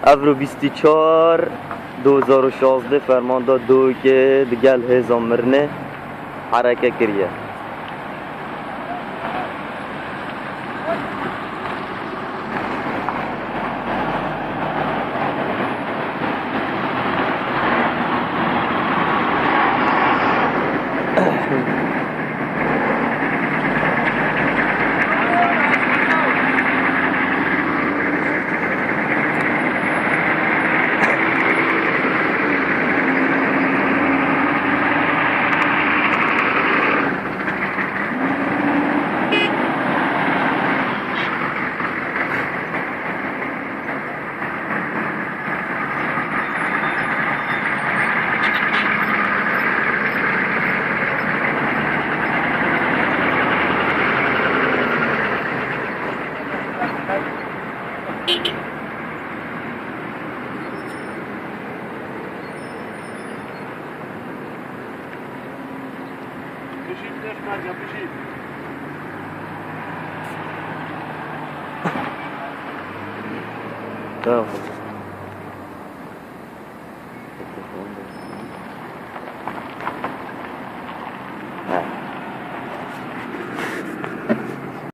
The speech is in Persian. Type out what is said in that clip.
افرو 24 2016 فرمان داد دو که دگل هزام مرنه حرکه کریه. Beşiktaş merkez Beşiktaş. Tamam.